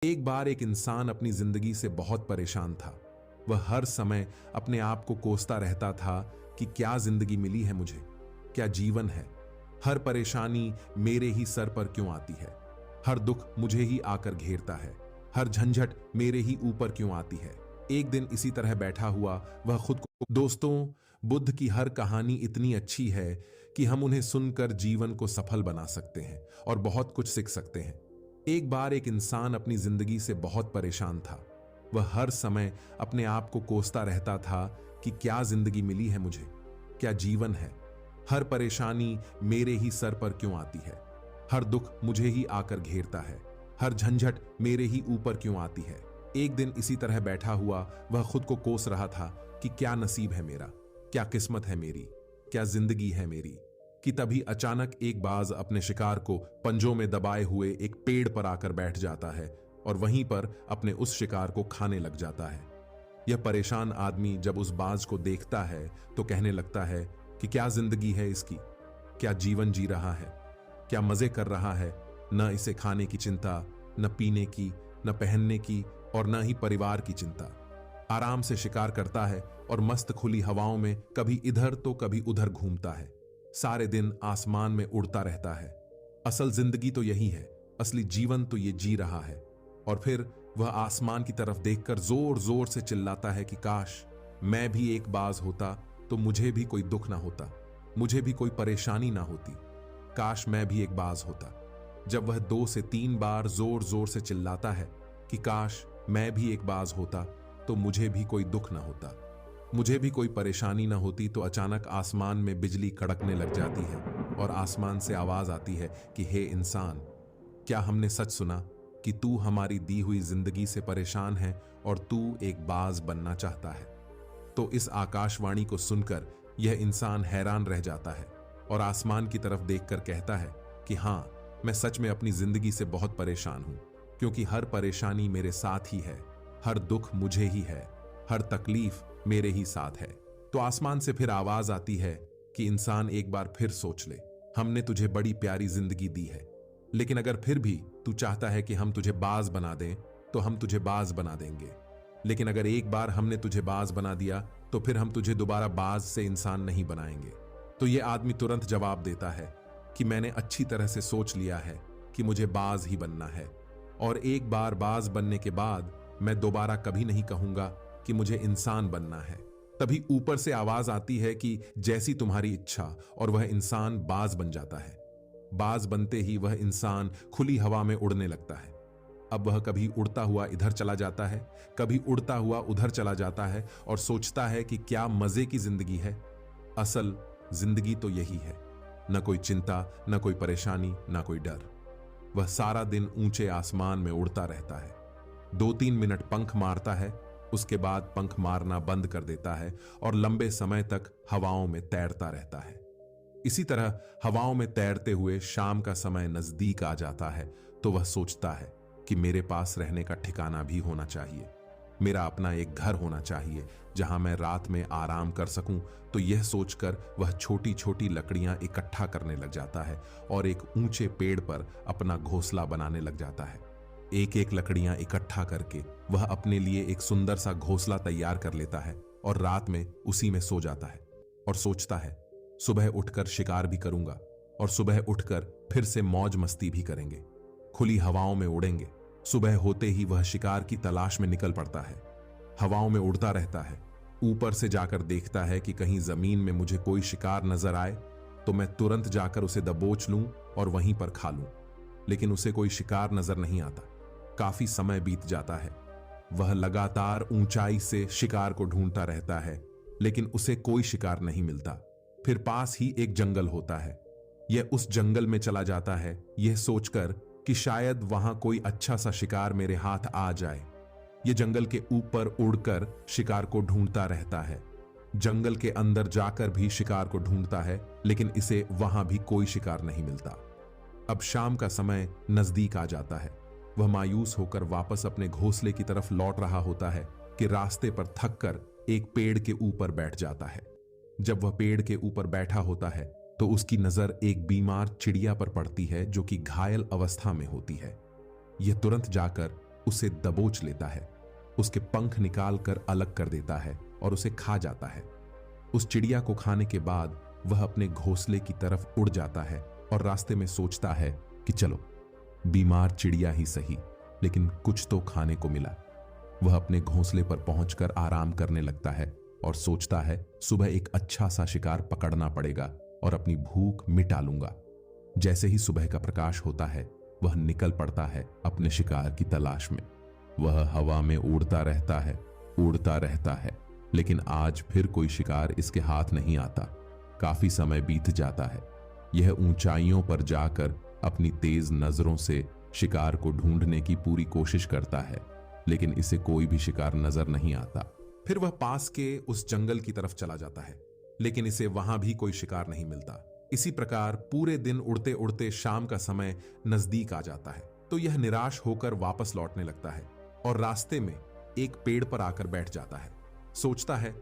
एक बार एक इंसान अपनी जिंदगी से बहुत परेशान था। वह हर समय अपने आप को कोसता रहता था कि क्या जिंदगी मिली है मुझे, क्या जीवन है। हर परेशानी मेरे ही सर पर क्यों आती है, हर दुख मुझे ही आकर घेरता है, हर झंझट मेरे ही ऊपर क्यों आती है। एक दिन इसी तरह बैठा हुआ वह खुद को दोस्तों, बुद्ध की हर कहानी इतनी अच्छी है कि हम उन्हें सुनकर जीवन को सफल बना सकते हैं और बहुत कुछ सीख सकते हैं। एक बार एक इंसान अपनी जिंदगी से बहुत परेशान था। वह हर समय अपने आप को कोसता रहता था कि क्या जिंदगी मिली है मुझे, क्या जीवन है। हर परेशानी मेरे ही सर पर क्यों आती है, हर दुख मुझे ही आकर घेरता है, हर झंझट मेरे ही ऊपर क्यों आती है। एक दिन इसी तरह बैठा हुआ वह खुद को कोस रहा था कि क्या नसीब है मेरा, क्या किस्मत है मेरी, क्या जिंदगी है मेरी। कि तभी अचानक एक बाज अपने शिकार को पंजों में दबाए हुए एक पेड़ पर आकर बैठ जाता है और वहीं पर अपने उस शिकार को खाने लग जाता है। यह परेशान आदमी जब उस बाज को देखता है तो कहने लगता है कि क्या जिंदगी है इसकी, क्या जीवन जी रहा है, क्या मजे कर रहा है। न इसे खाने की चिंता, न पीने की, न पहनने की और न ही परिवार की चिंता। आराम से शिकार करता है और मस्त खुली हवाओं में कभी इधर तो कभी उधर घूमता है। सारे दिन आसमान में उड़ता रहता है। असल जिंदगी तो यही है, असली जीवन तो ये जी रहा है। और फिर वह आसमान की तरफ देखकर जोर जोर से चिल्लाता है कि काश मैं भी एक बाज होता तो मुझे भी कोई दुख ना होता, मुझे भी कोई परेशानी ना होती। काश मैं भी एक बाज होता। जब वह 2 से 3 बार जोर जोर से चिल्लाता है कि काश मैं भी एक बाज होता तो मुझे भी कोई दुख ना होता, मुझे भी कोई परेशानी ना होती, तो अचानक आसमान में बिजली कड़कने लग जाती है और आसमान से आवाज आती है कि हे इंसान, क्या हमने सच सुना कि तू हमारी दी हुई जिंदगी से परेशान है और तू एक बाज बनना चाहता है। तो इस आकाशवाणी को सुनकर यह इंसान हैरान रह जाता है और आसमान की तरफ देखकर कहता है कि हाँ, मैं सच में अपनी जिंदगी से बहुत परेशान हूं, क्योंकि हर परेशानी मेरे साथ ही है, हर दुख मुझे ही है, हर तकलीफ मेरे ही साथ है। तो आसमान से फिर आवाज आती है कि इंसान एक बार फिर सोच ले, हमने तुझे बड़ी प्यारी जिंदगी दी है, लेकिन अगर फिर भी तू चाहता है कि हम तुझे बाज बना दें तो हम तुझे बाज बना देंगे। लेकिन अगर एक बार हमने तुझे बाज बना दिया तो फिर हम तुझे दोबारा बाज से इंसान नहीं बनाएंगे। तो ये आदमी तुरंत जवाब देता है कि मैंने अच्छी तरह से सोच लिया है कि मुझे बाज ही बनना है, और एक बार बाज बनने के बाद मैं दोबारा कभी नहीं कहूंगा कि मुझे इंसान बनना है। तभी ऊपर से आवाज आती है कि जैसी तुम्हारी इच्छा, और वह इंसान बाज बन जाता है। बाज बनते ही वह इंसान खुली हवा में उड़ने लगता है। अब वह कभी उड़ता हुआ इधर चला जाता है, कभी उड़ता हुआ उधर चला जाता है और सोचता है कि क्या मजे की जिंदगी है। असल जिंदगी तो यही है, न कोई चिंता, न कोई परेशानी, न कोई डर। वह सारा दिन ऊंचे आसमान में उड़ता रहता है। 2-3 मिनट पंख मारता है, उसके बाद पंख मारना बंद कर देता है और लंबे समय तक हवाओं में तैरता रहता है। इसी तरह हवाओं में तैरते हुए शाम का समय नजदीक आ जाता है तो वह सोचता है कि मेरे पास रहने का ठिकाना भी होना चाहिए, मेरा अपना एक घर होना चाहिए जहां मैं रात में आराम कर सकूं। तो यह सोचकर वह छोटी छोटी लकड़ियां इकट्ठा करने लग जाता है और एक ऊंचे पेड़ पर अपना घोंसला बनाने लग जाता है। एक एक लकड़ियां इकट्ठा करके वह अपने लिए एक सुंदर सा घोंसला तैयार कर लेता है और रात में उसी में सो जाता है और सोचता है सुबह उठकर शिकार भी करूंगा और सुबह उठकर फिर से मौज मस्ती भी करेंगे, खुली हवाओं में उड़ेंगे। सुबह होते ही वह शिकार की तलाश में निकल पड़ता है। हवाओं में उड़ता रहता है, ऊपर से जाकर देखता है कि कहीं जमीन में मुझे कोई शिकार नजर आए तो मैं तुरंत जाकर उसे दबोच लूं और वहीं पर खा लूं। लेकिन उसे कोई शिकार नजर नहीं आता। काफी समय बीत जाता है। वह लगातार ऊंचाई से शिकार को ढूंढता रहता है, लेकिन उसे कोई शिकार नहीं मिलता। फिर पास ही एक जंगल होता है। यह उस जंगल में चला जाता है, यह सोचकर कि शायद वहां कोई अच्छा सा शिकार मेरे हाथ आ जाए। यह जंगल के ऊपर उड़कर शिकार को ढूंढता रहता है। जंगल के अंदर जाकर भी शिकार को ढूंढता है, लेकिन इसे वहां भी कोई शिकार नहीं मिलता। अब शाम का समय नजदीक आ जाता है। वह मायूस होकर वापस अपने घोंसले की तरफ लौट रहा होता है कि रास्ते पर थककर एक पेड़ के ऊपर बैठ जाता है। जब वह पेड़ के ऊपर बैठा होता है तो उसकी नजर एक बीमार चिड़िया पर पड़ती है जो कि घायल अवस्था में होती है। यह तुरंत जाकर उसे दबोच लेता है, उसके पंख निकाल कर अलग कर देता है और उसे खा जाता है। उस चिड़िया को खाने के बाद वह अपने घोंसले की तरफ उड़ जाता है और रास्ते में सोचता है कि चलो, बीमार चिड़िया ही सही, लेकिन कुछ तो खाने को मिला। वह अपने घोंसले पर पहुंचकर आराम करने लगता है और सोचता है सुबह एक अच्छा सा शिकार पकड़ना पड़ेगा और अपनी भूख मिटा लूंगा। जैसे ही सुबह का प्रकाश होता है, वह निकल पड़ता है अपने शिकार की तलाश में। वह हवा में उड़ता रहता है, लेकिन आज फिर कोई शिकार इसके हाथ नहीं आता। काफी समय बीत जाता है। यह ऊंचाइयों पर जाकर अपनी तेज नजरों से शिकार को ढूंढने की पूरी कोशिश करता है, लेकिन इसे कोई भी शिकार नजर नहीं आता। फिर वह पास के उस जंगल की तरफ चला जाता है, लेकिन इसे वहां भी कोई शिकार नहीं मिलता। इसी प्रकार पूरे दिन उड़ते उड़ते शाम का समय नजदीक आ जाता है, तो यह निराश होकर वापस लौटने लगता है और रास्ते में एक पेड़ पर आकर बैठ जाता है। सोचता है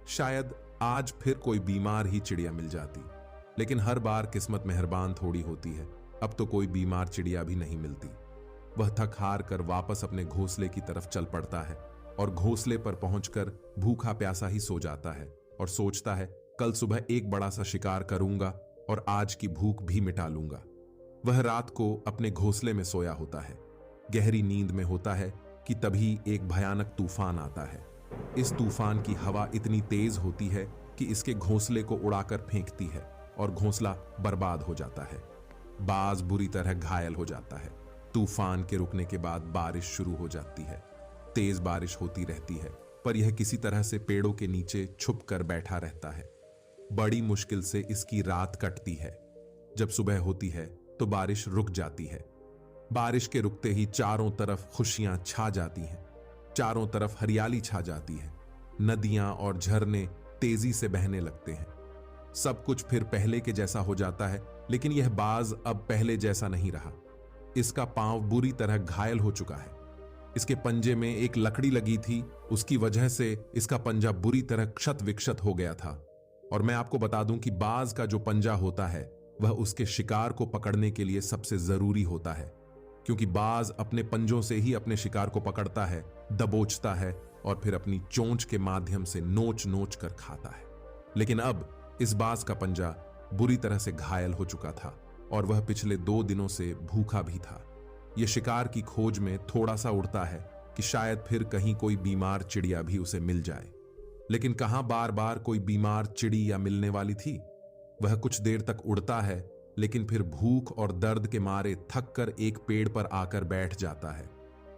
शायद आज फिर कोई बीमार ही चिड़िया मिल जाती, लेकिन हर बार किस्मत मेहरबान थोड़ी होती है। अब तो कोई बीमार चिड़िया भी नहीं मिलती। वह थक हार कर वापस अपने घोंसले की तरफ चल पड़ता है और घोंसले पर पहुंचकर भूखा प्यासा ही सो जाता है और सोचता है कल सुबह एक बड़ा सा शिकार करूंगा और आज की भूख भी मिटा लूंगा। वह रात को अपने घोंसले में सोया होता है, गहरी नींद में होता है कि तभी एक भयानक तूफान आता है। इस तूफान की हवा इतनी तेज होती है कि इसके घोंसले को उड़ाकर फेंकती है और घोंसला बर्बाद हो जाता है। बाज बुरी तरह घायल हो जाता है। तूफान के रुकने के बाद बारिश शुरू हो जाती है। तेज बारिश होती रहती है, पर यह किसी तरह से पेड़ों के नीचे छुप कर बैठा रहता है। बड़ी मुश्किल से इसकी रात कटती है। जब सुबह होती है तो बारिश रुक जाती है। बारिश के रुकते ही चारों तरफ खुशियां छा जाती हैं, चारों तरफ हरियाली छा जाती है। नदियां और झरने तेजी से बहने लगते हैं। सब कुछ फिर पहले के जैसा हो जाता है, लेकिन यह बाज अब पहले जैसा नहीं रहा। इसका पांव बुरी तरह घायल हो चुका है। इसके पंजे में एक लकड़ी लगी थी, उसकी वजह से इसका पंजा बुरी तरह क्षत विक्षत हो गया था। और मैं आपको बता दूं कि बाज का जो पंजा होता है वह उसके शिकार को पकड़ने के लिए सबसे जरूरी होता है, क्योंकि बाज अपने पंजों से ही अपने शिकार को पकड़ता है, दबोचता है और फिर अपनी चोंच के माध्यम से नोच नोच कर खाता है। लेकिन अब इस बाज का पंजा बुरी तरह से घायल हो चुका था और वह पिछले 2 दिनों से भूखा भी था। यह शिकार की खोज में थोड़ा सा उड़ता है कि शायद फिर कहीं कोई बीमार चिड़िया भी उसे मिल जाए, लेकिन कहां बार बार कोई बीमार चिड़िया मिलने वाली थी। वह कुछ देर तक उड़ता है, लेकिन फिर भूख और दर्द के मारे थक कर एक पेड़ पर आकर बैठ जाता है।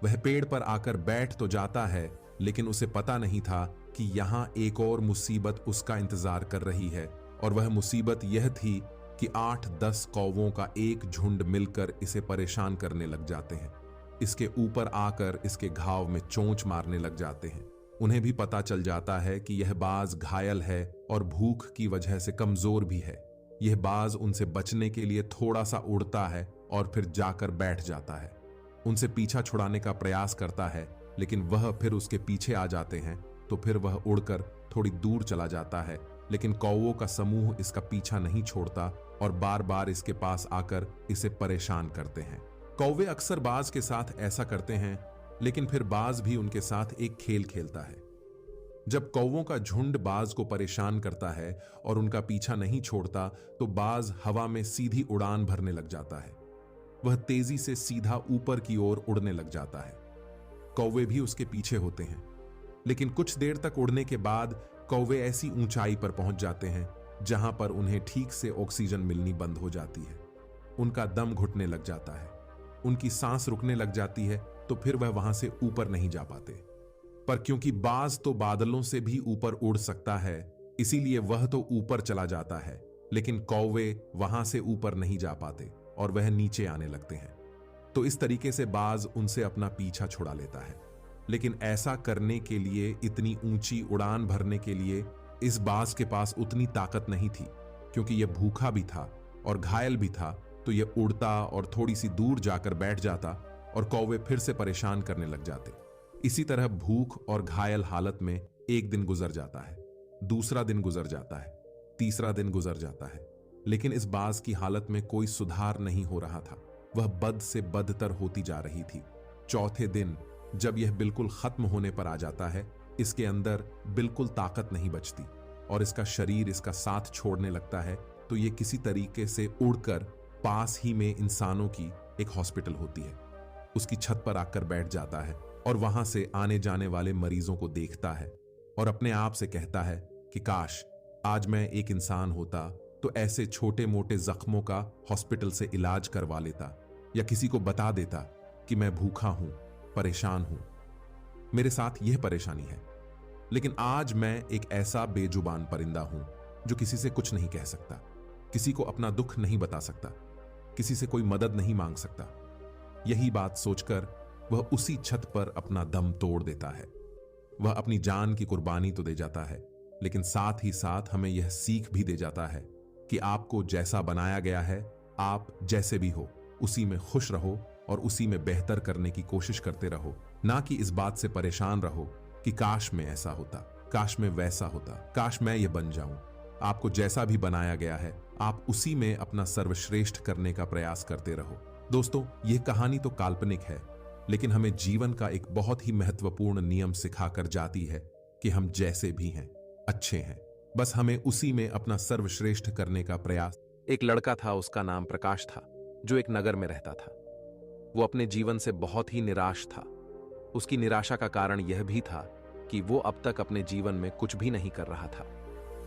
वह पेड़ पर आकर बैठ तो जाता है, लेकिन उसे पता नहीं था कि यहां एक और मुसीबत उसका इंतजार कर रही है। और वह मुसीबत यह थी कि 8-10 कौवों का एक झुंड मिलकर इसे परेशान करने लग जाते हैं। इसके ऊपर आकर इसके घाव में चोंच मारने लग जाते हैं। उन्हें भी पता चल जाता है कि यह बाज घायल है और भूख की वजह से कमजोर भी है। यह बाज उनसे बचने के लिए थोड़ा सा उड़ता है और फिर जाकर बैठ जाता है। उनसे पीछा छुड़ाने का प्रयास करता है, लेकिन वह फिर उसके पीछे आ जाते हैं। तो फिर वह उड़कर थोड़ी दूर चला जाता है, लेकिन कौवों का समूह इसका पीछा नहीं छोड़ता और बार बार इसके पास आकर इसे परेशान करते हैं। कौवे अक्सर बाज के साथ ऐसा करते हैं, लेकिन फिर बाज भी उनके साथ एक खेल खेलता है। जब कौवों का झुंड बाज को परेशान करता है और उनका पीछा नहीं छोड़ता, तो बाज हवा में सीधी उड़ान भरने लग जाता है। वह तेजी से सीधा ऊपर की ओर उड़ने लग जाता है। कौवे भी उसके पीछे होते हैं, लेकिन कुछ देर तक उड़ने के बाद कौवे ऐसी ऊंचाई पर पहुंच जाते हैं जहां पर उन्हें ठीक से ऑक्सीजन मिलनी बंद हो जाती है। उनका दम घुटने लग जाता है, उनकी सांस रुकने लग जाती है, तो फिर वह वहां से ऊपर नहीं जा पाते। पर क्योंकि बाज तो बादलों से भी ऊपर उड़ सकता है, इसीलिए वह तो ऊपर चला जाता है, लेकिन कौवे वहां से ऊपर नहीं जा पाते और वह नीचे आने लगते हैं। तो इस तरीके से बाज उनसे अपना पीछा छुड़ा लेता है। लेकिन ऐसा करने के लिए, इतनी ऊंची उड़ान भरने के लिए इस बाज के पास उतनी ताकत नहीं थी, क्योंकि यह भूखा भी था और घायल भी था। तो यह उड़ता और थोड़ी सी दूर जाकर बैठ जाता और कौवे फिर से परेशान करने लग जाते। इसी तरह भूख और घायल हालत में एक दिन गुजर जाता है, दूसरा दिन गुजर जाता है, तीसरा दिन गुजर जाता है, लेकिन इस बाज की हालत में कोई सुधार नहीं हो रहा था। वह बद से बदतर होती जा रही थी। चौथे दिन जब यह बिल्कुल खत्म होने पर आ जाता है, इसके अंदर बिल्कुल ताकत नहीं बचती और इसका शरीर इसका साथ छोड़ने लगता है, तो ये किसी तरीके से उड़कर पास ही में इंसानों की एक हॉस्पिटल होती है, उसकी छत पर आकर बैठ जाता है और वहां से आने जाने वाले मरीजों को देखता है और अपने आप से कहता है कि काश आज मैं एक इंसान होता तो ऐसे छोटे मोटे जख्मों का हॉस्पिटल से इलाज करवा लेता या किसी को बता देता कि मैं भूखा हूं, परेशान हूं, मेरे साथ यह परेशानी है। लेकिन आज मैं एक ऐसा बेजुबान परिंदा हूं जो किसी से कुछ नहीं कह सकता, किसी को अपना दुख नहीं बता सकता, किसी से कोई मदद नहीं मांग सकता। यही बात सोचकर वह उसी छत पर अपना दम तोड़ देता है। वह अपनी जान की कुर्बानी तो दे जाता है, लेकिन साथ ही साथ हमें यह सीख भी दे जाता है कि आपको जैसा बनाया गया है, आप जैसे भी हो उसी में खुश रहो और उसी में बेहतर करने की कोशिश करते रहो, ना कि इस बात से परेशान रहो कि काश मैं ऐसा होता, काश मैं वैसा होता, काश मैं ये बन जाऊं। आपको जैसा भी बनाया गया है, आप उसी में अपना सर्वश्रेष्ठ करने का प्रयास करते रहो। दोस्तों, यह कहानी तो काल्पनिक है, लेकिन हमें जीवन का एक बहुत ही महत्वपूर्ण नियम सिखाकर जाती है कि हम जैसे भी हैं अच्छे हैं, बस हमें उसी में अपना सर्वश्रेष्ठ करने का प्रयास। एक लड़का था, उसका नाम प्रकाश था, जो एक नगर में रहता था। वो अपने जीवन से बहुत ही निराश था। उसकी निराशा का कारण यह भी था कि वो अब तक अपने जीवन में कुछ भी नहीं कर रहा था।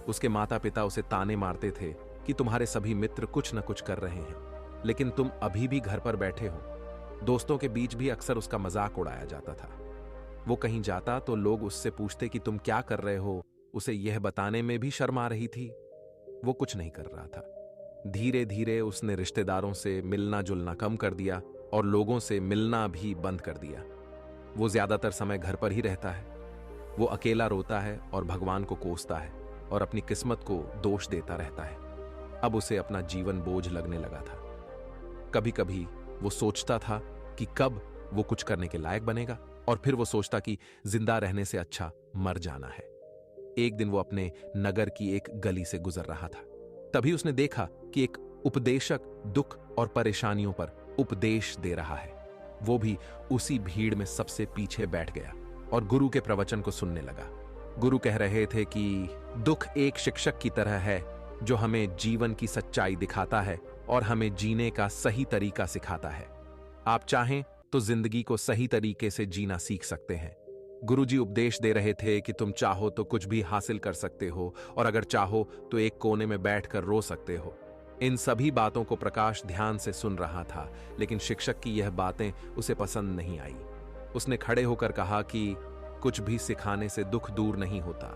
उसके माता पिता उसे ताने मारते थे कि तुम्हारे सभी मित्र कुछ न कुछ कर रहे हैं, लेकिन तुम अभी भी घर पर बैठे हो। दोस्तों के बीच भी अक्सर उसका मजाक उड़ाया जाता था। वो कहीं जाता तो लोग उससे पूछते कि तुम क्या कर रहे हो। उसे यह बताने में भी शर्म आ रही थी। वो कुछ नहीं कर रहा था। धीरे धीरे उसने रिश्तेदारों से मिलना जुलना कम कर दिया और लोगों से मिलना भी बंद कर दिया। वो ज्यादातर समय घर पर ही रहता है। वो अकेला रोता है और भगवान को कोसता है और अपनी किस्मत को दोष देता रहता है। अब उसे अपना जीवन बोझ लगने लगा था। कभी कभी वो सोचता था कि कब वो कुछ करने के लायक बनेगा, और फिर वो सोचता कि जिंदा रहने से अच्छा मर जाना है। एक दिन वो अपने नगर की एक गली से गुजर रहा था। तभी उसने देखा कि एक उपदेशक दुख और परेशानियों पर उपदेश दे रहा है। वो भी उसी भीड़ में सबसे पीछे बैठ गया और गुरु के प्रवचन को सुनने लगा। गुरु कह रहे थे कि दुख एक शिक्षक की तरह है जो हमें जीवन की सच्चाई दिखाता है और हमें जीने का सही तरीका सिखाता है। आप चाहें तो जिंदगी को सही तरीके से जीना सीख सकते हैं। गुरुजी उपदेश दे रहे थे कि तुम चाहो तो कुछ भी हासिल कर सकते हो और अगर चाहो तो एक कोने में बैठकर रो सकते हो। इन सभी बातों को प्रकाश ध्यान से सुन रहा था, लेकिन शिक्षक की यह बातें उसे पसंद नहीं आई। उसने खड़े होकर कहा कि कुछ भी सिखाने से दुख दूर नहीं होता,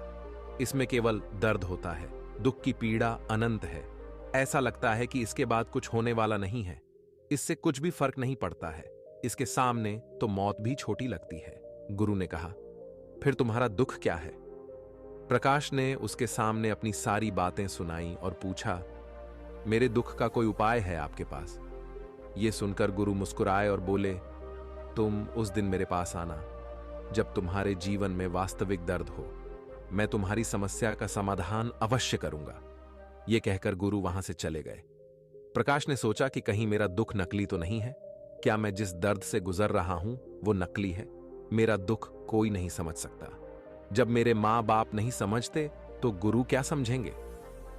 इसमें केवल दर्द होता है। दुख की पीड़ा अनंत है। ऐसा लगता है कि इसके बाद कुछ होने वाला नहीं है। इससे कुछ भी फर्क नहीं पड़ता है। इसके सामने तो मौत भी छोटी लगती है। गुरु ने कहा, फिर तुम्हारा दुख क्या है? प्रकाश ने उसके सामने अपनी सारी बातें सुनाई और पूछा, मेरे दुख का कोई उपाय है आपके पास? यह सुनकर गुरु मुस्कुराए और बोले, तुम उस दिन मेरे पास आना जब तुम्हारे जीवन में वास्तविक दर्द हो। मैं तुम्हारी समस्या का समाधान अवश्य करूंगा। यह कहकर गुरु वहां से चले गए। प्रकाश ने सोचा कि कहीं मेरा दुख नकली तो नहीं है? क्या मैं जिस दर्द से गुजर रहा हूं वो नकली है? मेरा दुख कोई नहीं समझ सकता। जब मेरे मां बाप नहीं समझते तो गुरु क्या समझेंगे?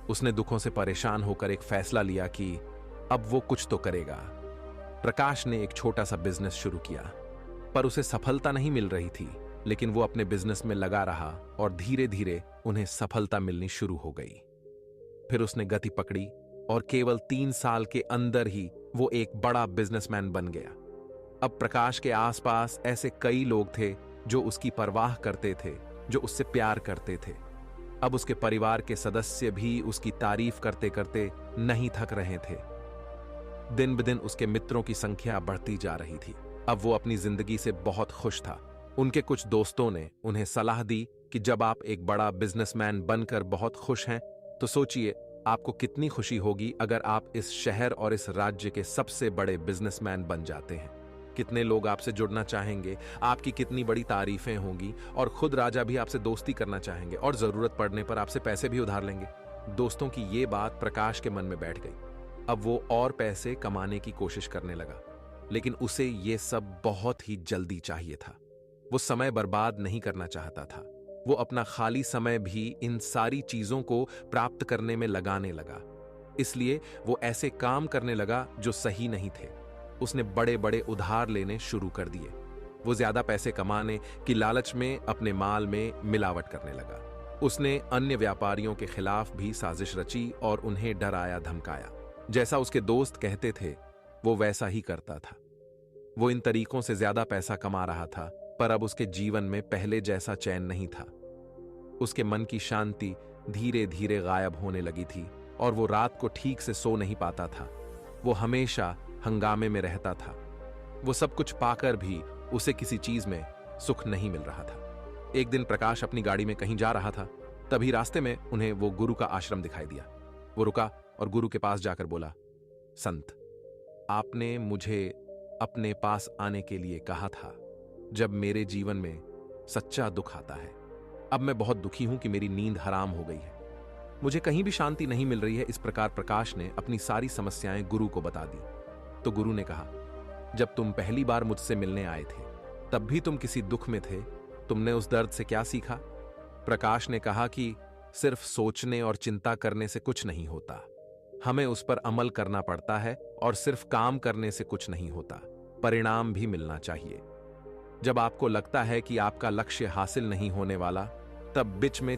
उसने दुखों से परेशान होकर एक फैसला लिया कि अब वो कुछ तो करेगा। प्रकाश ने एक छोटा सा बिजनेस शुरू किया, पर उसे सफलता नहीं मिल रही थी। लेकिन वो अपने बिजनेस में लगा रहा और धीरे धीरे उन्हें सफलता मिलनी शुरू हो गई। फिर उसने गति पकड़ी और केवल 3 साल के अंदर ही वो एक बड़ा बिजनेसमैन बन गया। अब प्रकाश के आसपास ऐसे कई लोग थे जो उसकी परवाह करते थे, जो उससे प्यार करते थे। अब उसके परिवार के सदस्य भी उसकी तारीफ करते करते नहीं थक रहे थे। दिन ब दिन उसके मित्रों की संख्या बढ़ती जा रही थी। अब वो अपनी जिंदगी से बहुत खुश था। उनके कुछ दोस्तों ने उन्हें सलाह दी कि जब आप एक बड़ा बिजनेसमैन बनकर बहुत खुश हैं, तो सोचिए आपको कितनी खुशी होगी अगर आप इस शहर और इस राज्य के सबसे बड़े बिजनेसमैन बन जाते हैं। कितने लोग आपसे जुड़ना चाहेंगे, आपकी कितनी बड़ी तारीफें होंगी और खुद राजा भी आपसे दोस्ती करना चाहेंगे और जरूरत पड़ने पर आपसे पैसे भी उधार लेंगे। दोस्तों की ये बात प्रकाश के मन में बैठ गई। अब वो और पैसे कमाने की कोशिश करने लगा, लेकिन उसे ये सब बहुत ही जल्दी चाहिए था। वो समय बर्बाद नहीं करना चाहता था। वो अपना खाली समय भी इन सारी चीजों को प्राप्त करने में लगाने लगा। इसलिए वो ऐसे काम करने लगा जो सही नहीं थे। उसने बड़े बड़े उधार लेने शुरू कर दिए। वो ज्यादा पैसे कमाने की लालच में अपने माल में मिलावट करने लगा। उसने अन्य व्यापारियों के खिलाफ भी साजिश रची और उन्हें डराया धमकाया। जैसा उसके दोस्त कहते थे वो वैसा ही करता था। वो इन तरीकों से ज्यादा पैसा कमा रहा था, पर अब उसके जीवन में पहले जैसा चैन नहीं था। उसके मन की शांति धीरे धीरे गायब होने लगी थी और वो रात को ठीक से सो नहीं पाता था। वो हमेशा हंगामे में रहता था। वो सब कुछ पाकर भी उसे किसी चीज में सुख नहीं मिल रहा था। एक दिन प्रकाश अपनी गाड़ी में कहीं जा रहा था। तभी रास्ते में उन्हें वो गुरु का आश्रम दिखाई दिया। वो रुका और गुरु के पास जाकर बोला, संत, आपने मुझे अपने पास आने के लिए कहा था जब मेरे जीवन में सच्चा दुख आता है। अब मैं बहुत दुखी हूं कि मेरी नींद हराम हो गई है। मुझे कहीं भी शांति नहीं मिल रही है। इस प्रकार प्रकाश ने अपनी सारी समस्याएं गुरु को बता दी। तो गुरु ने कहा, जब तुम पहली बार मुझसे मिलने आए थे तब भी तुम किसी दुख में थे। तुमने उस दर्द से क्या सीखा? प्रकाश ने कहा कि सिर्फ सोचने और चिंता करने से कुछ नहीं होता। हमें उस पर अमल करना पड़ता है और सिर्फ काम करने से कुछ नहीं होता, परिणाम भी मिलना चाहिए। जब आपको लगता है कि आपका लक्ष्य हासिल नहीं होने वाला, तब बीच में